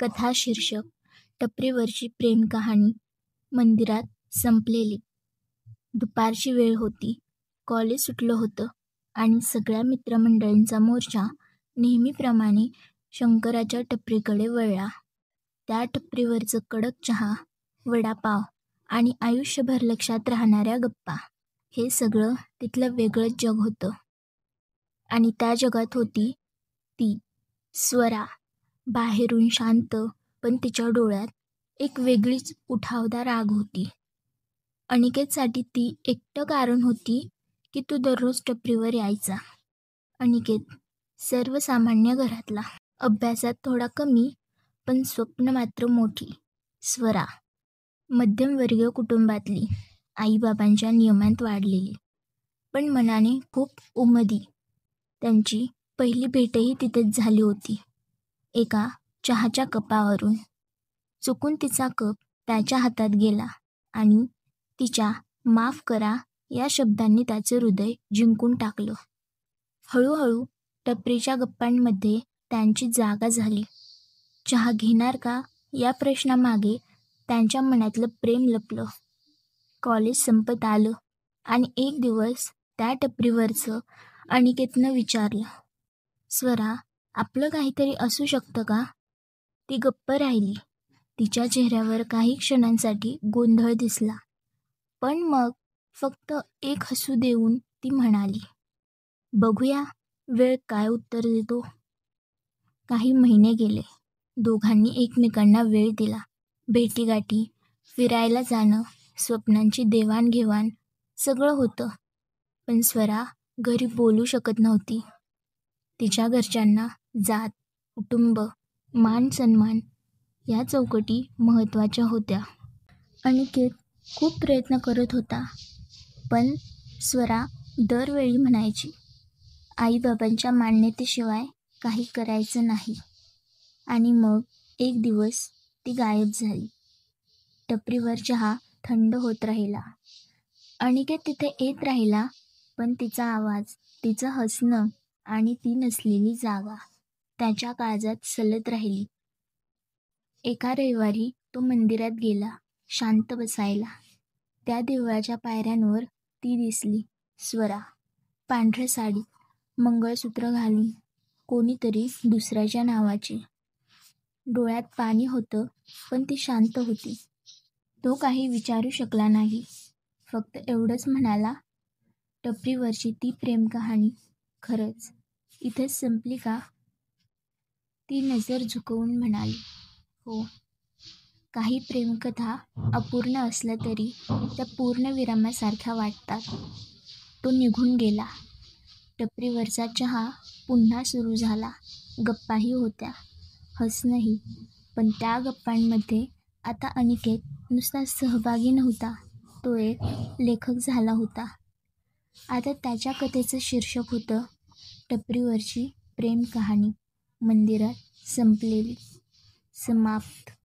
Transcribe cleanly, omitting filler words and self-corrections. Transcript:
कथा शीर्षक टपरीवरची प्रेम कहाणी. मंदिरात संपलेली. दुपारची वेळ होती. कॉलेज सुटलं होतं आणि सगळ्या मित्रमंडळींचा मोर्चा नेहमीप्रमाणे शंकराच्या टपरीकडे वळला. त्या टपरीवरचं कडक चहा, वडापाव आणि आयुष्यभर लक्षात राहणाऱ्या गप्पा, हे सगळं तिथलं वेगळंच जग होतं. आणि त्या जगात होती ती स्वरा. बाहेरून शांत, पण तिच्या डोळ्यात एक वेगळीच उठावदार आग होती. अनिकेतसाठी ती एकटं कारण होती की तो दररोज टपरीवर यायचा. अनिकेत सर्वसामान्य घरातला, अभ्यासात थोडा कमी, पण स्वप्न मात्र मोठी. स्वरा मध्यमवर्गीय कुटुंबातली, आईबाबांच्या नियमांत वाढलेली, पण मनाने खूप उमदी. त्यांची पहिली भेटही तिथेच झाली होती, एका चहाच्या कपावरून. चुकून तिचा कप त्याच्या हातात गेला आणि तिच्या माफ करा या शब्दांनी त्याचं हृदय जिंकून टाकलं. हळूहळू टपरीच्या गप्पांमध्ये त्यांची जागा झाली. चहा घेणार का या प्रश्नामागे त्यांच्या मनातलं प्रेम लपलं. कॉलेज संपत आलं आणि एक दिवस त्या टपरीवरचं अनिकेतनं विचारलं, स्वरा, आपलं काहीतरी असू शकतं का? ती गप्प राहिली. तिच्या चेहऱ्यावर काही क्षणांसाठी गोंधळ दिसला, पण मग फक्त एक हसू देऊन ती म्हणाली, बघूया वेळ काय उत्तर देतो. काही महिने गेले. दोघांनी एकमेकांना वेळ दिला. भेटीगाठी, फिरायला जाणं, स्वप्नांची देवाणघेवाण, सगळं होतं. पण स्वरा घरी बोलू शकत नव्हती. तिच्या घरच्यांना जात, कुटुंब, मान सन्मान या चौकटी महत्त्वाच्या होत्या. अनिकेत खूप प्रयत्न करत होता, पण स्वरा दरवेळी म्हणायची, आईबाबांच्या मान्यतेशिवाय काही करायचं नाही. आणि मग एक दिवस ती गायब झाली. टपरीवर चहा थंड होत राहिला. अनिकेत तिथे येत राहिला, पण तिचा आवाज, तिचं हसणं आणि ती नसलेली जागा त्याच्या काळजात सलत राहिली. एका रविवारी तो मंदिरात गेला शांत बसायला. त्या देवळाच्या पायऱ्यांवर ती दिसली, स्वरा, पांढऱ्या साडीत, मंगळसूत्र घालून, कोणीतरी दुसऱ्याच्या नावाची. डोळ्यात पाणी होतं, पण ती शांत होती. तो काही विचारू शकला नाही, फक्त एवढंच म्हणाला, टपरीवरची ती प्रेम कहाणी खरंच इथेच संपली का? ती नजर झुकवून म्हणाली, हो. काही प्रेमकथा अपूर्ण असल्या तरी त्या पूर्णविरामासारख्या वाटतात. तो निघून गेला. टपरीवरचा चहा पुन्हा सुरू झाला. गप्पाही होत्या, हसणंही. पण त्या गप्पांमध्ये आता अनिकेत नुसता सहभागी नव्हता, तो एक लेखक झाला होता. आता त्याच्या कथेचं शीर्षक होतं टपरीवरची प्रेम कहाणी. मंदिरात संपलेली. समाप्त.